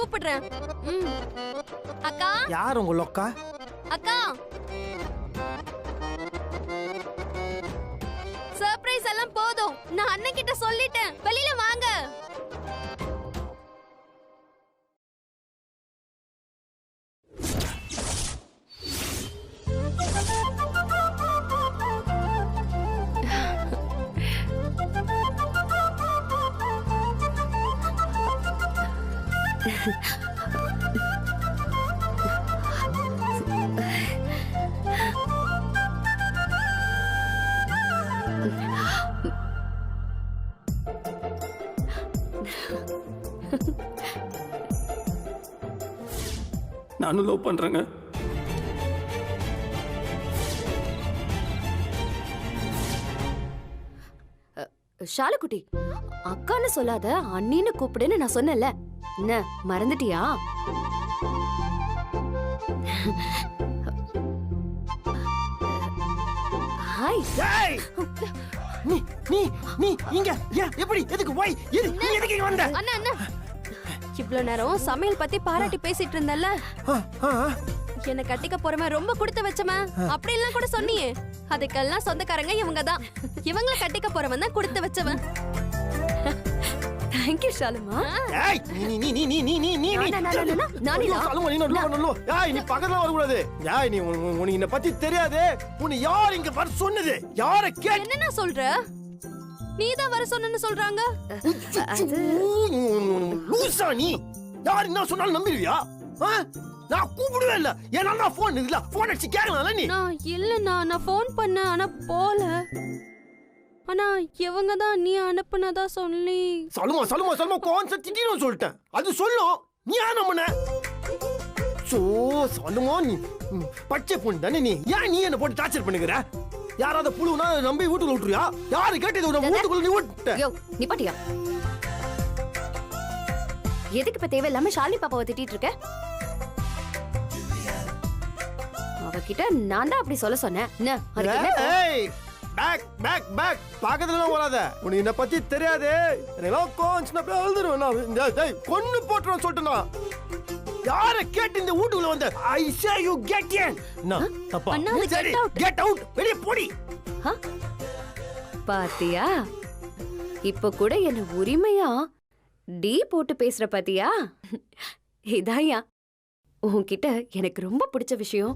கூப்பிடுறேன். அக்கா. யார் உங்க அக்கா? அக்கா. சர்ப்ரைஸ் எல்லாம் போதும். நான் அண்ணன் கிட்ட சொல்லிட்டேன். வெளியில வாங்க. நானும் லவ் பண்றேங்க. ஷாலுக்குட்டி, அக்கான்னு சொல்லாத, அண்ணின்னு கூப்பிடுன்னு நான் சொன்னேன்ல. என்ன மறந்துட்டியா? ஹாய். ஏய் நீ நீ நீ இங்க எப்படி எதுக்கு போய் நீ எதுக்கு இங்க வந்த? அண்ணா அண்ணா, இவ்வளவு நேரம் சமையல் பத்தி பாராட்டி பேசிட்டு இருந்தல்ல. என்ன கட்டிக்க போறவன் ரொம்ப கொடுத்து வச்சவன் அப்படி எல்லாம் கூட சொன்னியே. அதுக்கெல்லாம் சொந்தக்காரங்க இவங்கதான். இவங்கள கட்டிக்க போறவன் தான் கொடுத்து வச்சவன். தேங்க் யூ ஷாலுமா. ஏய் நீ நீ நீ நீ நீ நீ நீ நானே ஷாலுமா நீ நோ. ஏய் நீ பக்கத்துல வர கூடாது. ஏய் நீ உனக்கு என்ன பத்தி தெரியாது. உன்னை யார் இங்க வர சொன்னது? யாரை கேட்? என்ன சொல்ற? நீதான் வர சொன்னன்னு சொல்றாங்க. லூசா நீ? யார் என்ன சொன்னாலும் நம்பிடுவியா? நான் கூப்பிடுவே இல்ல. ஏன்னா நான் போன் இல்ல. போன் அடிச்சு கேட்கலாம் நீ. நான் இல்லண்ணா, நான் போன் பண்ணேன் ஆனா போல. ஆனா இவங்க தான் நீ அனுப்புனதா சொல்லி. சொல்லுமா கான்செப்ட் திடீர்னு சொல்லிட்டேன். அது சொல்லும். நீ ஏன் நம்பன? சொல்லுமா நீ பச்சை பொண்ணு தானே நீ? ஏன் நீ என்ன போட்டு டார்ச்சர் பண்ணுகிற? யாராவது புழுனா நம்பி வீட்டுக்குள்ள விட்டுறியா? யாரு கேட்டது வீட்டுக்குள்ள நீ விட்ட? யோ நீ பாட்டியா? எதுக்கு இப்ப தேவையில்லாம ஷாலினி பாப்பாவை திட்டிட்டு இருக்க? அவகிட்ட நான் தான் அப்படி சொல்ல சொன்னேன். பக்கத்துல வராத. உனக்கு என்ன பத்தி தெரியாது. கொன்னு போட்டுருவேன் சொல்லிட்டேனா? யார கேட்டு இந்த வீட்டுக்குள்ள வந்த? ஐ சே யூ கெட் இன். தப்பா. சரி கெட் அவுட். வெளிய போடி. பாத்தியா, இப்ப கூட என்ன உரிமையா டி போட்டு பேசுற பாத்தியா? இதாயா உன்கிட்ட எனக்கு ரொம்ப பிடிச்ச விஷயம்.